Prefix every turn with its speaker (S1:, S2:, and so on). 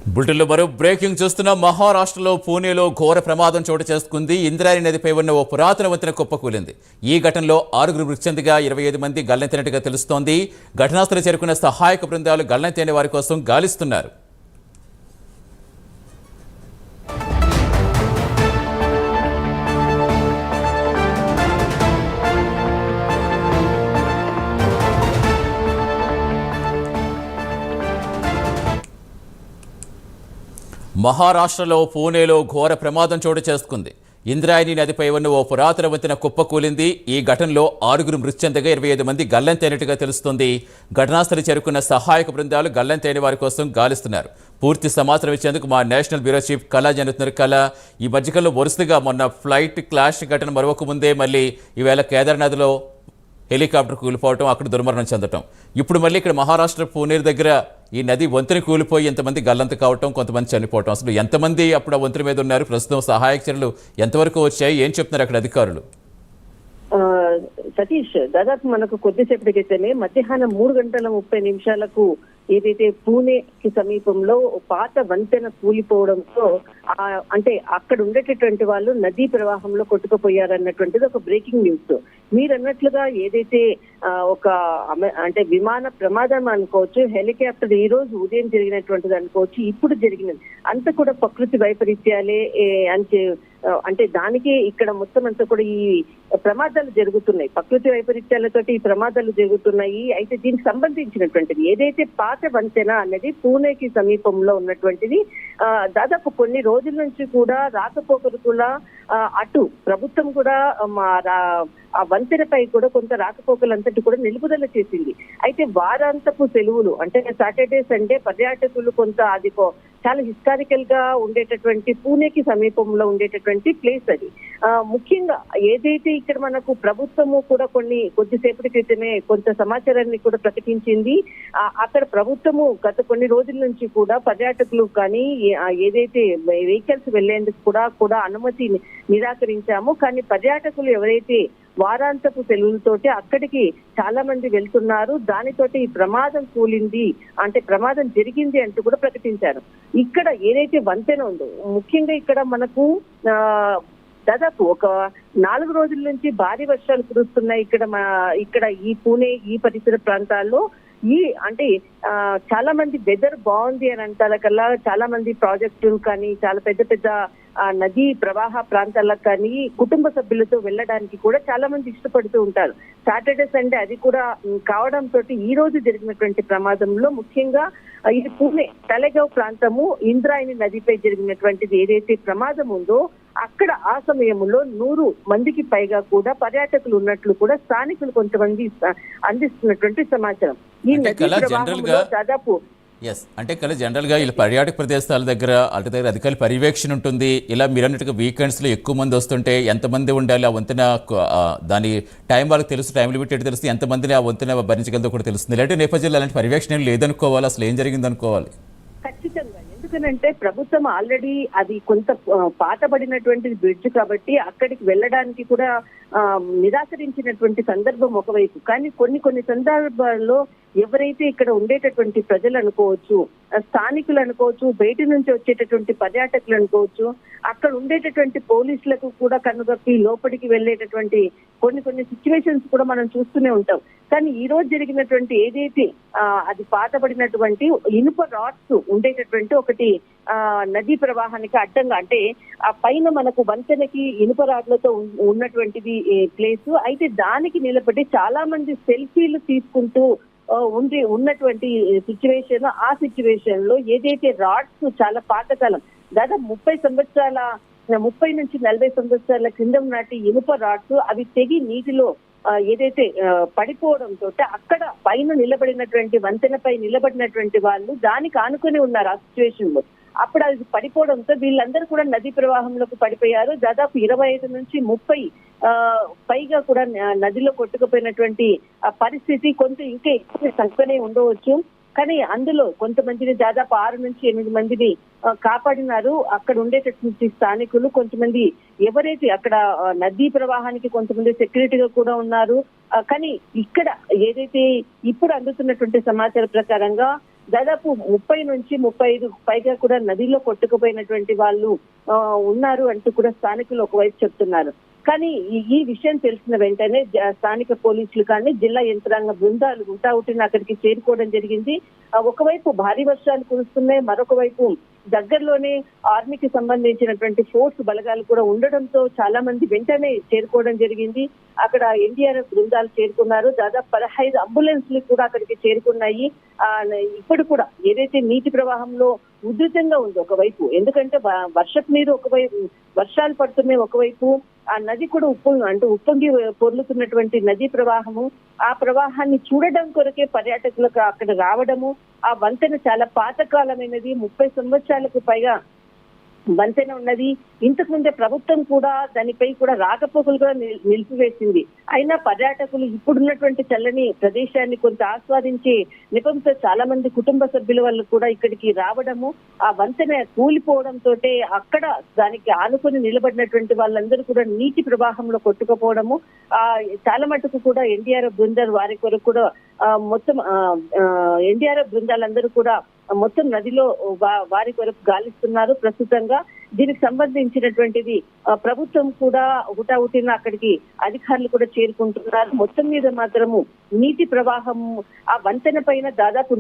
S1: బులెటిన్లో మరో బ్రేకింగ్ చూస్తున్న మహారాష్ట్రలో పూణేలో ఘోర ప్రమాదం చోటు చేసుకుంది. ఇంద్రాయణి నదిపై ఉన్న ఓ పురాతన వంతెన కుప్పకూలింది. ఈ ఘటనలో 6 మృతి చెందగా 25 మంది గల్లంతైనట్టుగా తెలుస్తోంది. ఘటనాస్థలం చేరుకున్న సహాయక బృందాలు గల్లంతైన వారి కోసం గాలిస్తున్నారు. మహారాష్ట్రలో పూణేలో ఘోర ప్రమాదం చోటు చేసుకుంది. ఇంద్రాయణి నదిపై ఉన్న ఓ పురాతన వంతెన కుప్పకూలింది. ఈ ఘటనలో 6 మృతి చెందగా 25 మంది గల్లంతైనట్టుగా తెలుస్తోంది. ఘటనాస్థలి చేరుకున్న సహాయక బృందాలు గల్లంతైన వారి కోసం గాలిస్తున్నారు. పూర్తి సమాచారం ఇచ్చేందుకు మా నేషనల్ బ్యూరో చీఫ్ కళ జరుగుతున్నారు. కళ, ఈ మధ్యకాలంలో వరుసగా మొన్న ఫ్లైట్ క్లాష్ ఘటన మరొక ముందే మళ్ళీ ఈవేళ కేదార్నాథ్లో హెలికాప్టర్ కూలిపోవటం, అక్కడ దుర్మరణం చెందటం, ఇప్పుడు మళ్ళీ ఇక్కడ మహారాష్ట్ర పూణే దగ్గర ఈ నది వంతెన కూలిపోయి ఎంతమంది గల్లంత కావటం, కొంతమంది చనిపోవటం, అసలు ఎంతమంది అప్పుడు ఆ వంతెన మీద ఉన్నారు, ప్రస్తుతం సహాయక చర్యలు ఎంతవరకు వచ్చాయి, ఏం చెప్తున్నారు అక్కడ అధికారులు?
S2: సతీష్, దాదాపు మనకు కొద్దిసేపటి క్రితమే మధ్యాహ్నం 3:30 ఏదైతే పూణేకి సమీపంలో పాత వంతెన కూలిపోవడంతో అంటే అక్కడ ఉండేటటువంటి వాళ్ళు నదీ ప్రవాహంలో కొట్టుకుపోయారన్నటువంటిది ఒక బ్రేకింగ్ న్యూస్. మీరు అన్నట్లుగా ఏదైతే ఒక అంటే విమాన ప్రమాదం అనుకోవచ్చు, హెలికాప్టర్ ఈ రోజు ఉదయం జరిగినటువంటిది అనుకోవచ్చు, ఇప్పుడు జరిగినది అంతా కూడా ప్రకృతి వైపరీత్యాలే అంటే దానికి ఇక్కడ మొత్తం అంతా కూడా ఈ ప్రమాదాలు జరుగుతున్నాయి. ప్రకృతి వైపరీత్యాలతోటి ఈ ప్రమాదాలు జరుగుతున్నాయి. అయితే దీనికి సంబంధించినటువంటిది ఏదైతే పాత వంతెన అన్నది పూణేకి సమీపంలో ఉన్నటువంటిది. దాదాపు కొన్ని రోజుల నుంచి కూడా రాకపోకలు కూడా అటు ప్రభుత్వం కూడా ఆ వంతెనపై కూడా కొంత రాకపోకలంతటి కూడా నిలుపుదల చేసింది. అయితే వారాంతపు సెలవులు అంటే సాటర్డే సండే పర్యాటకులు కొంత అది చాలా హిస్టారికల్ గా ఉండేటటువంటి పూణేకి సమీపంలో ఉండేటటువంటి ప్లేస్ అది. ముఖ్యంగా ఏదైతే ఇక్కడ మనకు ప్రభుత్వము కూడా కొద్దిసేపటి క్రితమే కొంత సమాచారాన్ని కూడా ప్రకటించింది. అక్కడ ప్రభుత్వము గత కొన్ని రోజుల నుంచి కూడా పర్యాటకులు కానీ ఏదైతే వెహికల్స్ వెళ్లేందుకు కూడా అనుమతి నిరాకరించాము. కానీ పర్యాటకులు ఎవరైతే వారాంతపు సెలవులతోటి అక్కడికి చాలా మంది వెళ్తున్నారు, దానితోటి ఈ ప్రమాదం కూలింది అంటే ప్రమాదం జరిగింది అంటూ కూడా ప్రకటించారు. ఇక్కడ ఏదైతే వంతెన ఉందో ముఖ్యంగా ఇక్కడ మనకు దాదాపు ఒక 4 రోజుల నుంచి భారీ వర్షాలు కురుస్తున్నాయి ఇక్కడ ఈ పూణే ఈ పరిసర ప్రాంతాల్లో. అంటే చాలా మంది వెదర్ బాగుంది అని అంటాలకల్లా చాలా మంది ప్రాజెక్టులు కానీ చాలా పెద్ద పెద్ద నదీ ప్రవాహ ప్రాంతాలకు కానీ కుటుంబ సభ్యులతో వెళ్ళడానికి కూడా చాలా మంది ఇష్టపడుతూ ఉంటారు. సాటర్డే సండే అది కూడా కావడంతో ఈ రోజు జరిగినటువంటి ప్రమాదంలో ముఖ్యంగా ఇది పూణే తలెగావ్ ప్రాంతము ఇంద్రాయణి నదిపై జరిగినటువంటిది ఏదైతే ప్రమాదం ఉందో అక్కడ ఆ సమయంలో 100 మందికి పైగా కూడా పర్యాటకులు ఉన్నట్లు కూడా స్థానికులు కొంతమంది అందిస్తున్నటువంటి సమాచారం. ఈ నది ప్రవాహంలో దాదాపు
S1: అంటే జనరల్ గా ఇలా పర్యాటక ప్రదేశాల దగ్గర అధికారుల పర్యవేక్షణ ఉంటుంది. ఇలా మీరు అన్నట్టుగా వీకెండ్స్ లో ఎక్కువ మంది వస్తుంటే ఎంతమంది ఉండాలి, ఆ వంతెన దాని టైం వాళ్ళకి తెలుసు, టైం లిమిట్ తెలుస్తుంది, ఎంతమందిని ఆ వంతెన భరించగలదో కూడా తెలుస్తుంది. ఇలాంటి నేపథ్యంలో అలాంటి పర్యవేక్షణ లేదనుకోవాలి, అసలు ఏం జరిగింది అనుకోవాలి?
S2: ఖచ్చితంగా, ఎందుకనంటే ప్రభుత్వం ఆల్రెడీ అది కొంత పాతబడినటువంటి బ్రిడ్జ్ కాబట్టి అక్కడికి వెళ్ళడానికి కూడా నిరాకరించినటువంటి సందర్భం ఒకవైపు. కానీ కొన్ని సందర్భాల్లో ఎవరైతే ఇక్కడ ఉండేటటువంటి ప్రజలు అనుకోవచ్చు, స్థానికులు అనుకోవచ్చు, బయట నుంచి వచ్చేటటువంటి పర్యాటకులు అనుకోవచ్చు, అక్కడ ఉండేటటువంటి పోలీసులకు కూడా కన్నుగప్పి లోపలికి వెళ్ళేటటువంటి కొన్ని సిచ్యువేషన్స్ కూడా మనం చూస్తూనే ఉంటాం. కానీ ఈ రోజు జరిగినటువంటి ఏదైతే అది పాతబడినటువంటి ఇనుప రాడ్స్ ఉండేటటువంటి ఒకటి నదీ ప్రవాహానికి అడ్డంగా అంటే ఆ పైన మనకు వంతెనకి ఇనుప రాడ్లతో ఉన్నటువంటిది ప్లేస్. అయితే దానికి నిలబడి చాలా మంది సెల్ఫీలు తీసుకుంటూ ఉన్నటువంటి సిచ్యువేషన్. ఆ సిచ్యువేషన్ లో ఏదైతే రాడ్స్ చాలా పాతకాలం దాదాపు 30 నుంచి 40 సంవత్సరాల క్రిందం నాటి ఇనుప రాడ్స్ అవి తెగి నీటిలో ఏదైతే పడిపోవడంతో అక్కడ పైన నిలబడినటువంటి వంతెనపై నిలబడినటువంటి వాళ్ళు దానికి ఆనుకొని ఉన్నారు ఆ సిచ్యువేషన్ లో. అప్పుడు అది పడిపోవడంతో వీళ్ళందరూ కూడా నదీ ప్రవాహంలోకి పడిపోయారు. దాదాపు 25 నుంచి 30 పైగా కూడా నదిలో కొట్టుకుపోయినటువంటి పరిస్థితి కొంత ఇంకా ఎక్కువ తక్కువనే ఉండవచ్చు. కానీ అందులో కొంతమందిని దాదాపు 6 నుంచి 8 మందిని కాపాడినారు అక్కడ ఉండేటటువంటి స్థానికులు. కొంతమంది ఎవరైతే అక్కడ నదీ ప్రవాహానికి కొంతమంది సెక్యూరిటీగా కూడా ఉన్నారు. కానీ ఇక్కడ ఏదైతే ఇప్పుడు అందుతున్నటువంటి సమాచారం ప్రకారంగా దాదాపు 30 నుంచి 35 పైగా కూడా నదిలో కొట్టుకుపోయినటువంటి వాళ్ళు ఉన్నారు అంటూ కూడా స్థానికులు ఒకవైపు చెప్తున్నారు. కానీ ఈ విషయం తెలిసిన వెంటనే స్థానిక పోలీసులు కానీ జిల్లా యంత్రాంగ బృందాలు హుటాహుటిన అక్కడికి చేరుకోవడం జరిగింది. ఒకవైపు భారీ వర్షాలు కురుస్తున్నాయి, మరొక వైపు దగ్గరలోనే ఆర్మీకి సంబంధించినటువంటి ఫోర్స్ బలగాలు కూడా ఉండడంతో చాలా మంది వెంటనే చేరుకోవడం జరిగింది. అక్కడ ఎన్డీఆర్ఎఫ్ బృందాలు చేరుకున్నారు. దాదాపు 15 అంబులెన్స్లు కూడా అక్కడికి చేరుకున్నాయి. ఇప్పుడు కూడా ఏదైతే నీటి ప్రవాహంలో ఉధృతంగా ఉంది ఒకవైపు, ఎందుకంటే వర్షపు నీరు ఒకవైపు, వర్షాలు పడుతున్నాయి ఒకవైపు, ఆ నది కూడా ఉప్పొంగి పొర్లుతున్నటువంటి నదీ ప్రవాహము, ఆ ప్రవాహాన్ని చూడడం కొరకే పర్యాటకులకు అక్కడ రావడము. ఆ వంతెన చాలా పాతకాలమైనది, 30 సంవత్సరాలకు పైగా వంతెన ఉన్నది. ఇంతకు ముందే ప్రభుత్వం కూడా దానిపై కూడా రాకపోకలు కూడా నిలిపివేసింది. అయినా పర్యాటకులు ఇప్పుడున్నటువంటి చల్లని ప్రదేశాన్ని కొంత ఆస్వాదించే నిపంతో చాలా మంది కుటుంబ సభ్యుల వాళ్ళు కూడా ఇక్కడికి రావడము, ఆ వంతెన కూలిపోవడంతో అక్కడ దానికి ఆనుకొని నిలబడినటువంటి వాళ్ళందరూ కూడా నీటి ప్రవాహంలో కొట్టుకుపోవడము, చాలా మటుకు కూడా ఎన్డీఆర్ఎఫ్ బృందాలు వారి కొరకు కూడా మొత్తం ఎన్డీఆర్ఎఫ్ బృందాలందరూ కూడా మొత్తం నదిలో వారి కొరకు గాలిస్తున్నారు ప్రస్తుతంగా. దీనికి సంబంధించినటువంటిది ప్రభుత్వం కూడా హుటాహుటిన అక్కడికి అధికారులు కూడా చేరుకుంటున్నారు. మొత్తం మీద మాత్రము నీటి ప్రవాహం ఆ వంతెన పైన దాదాపు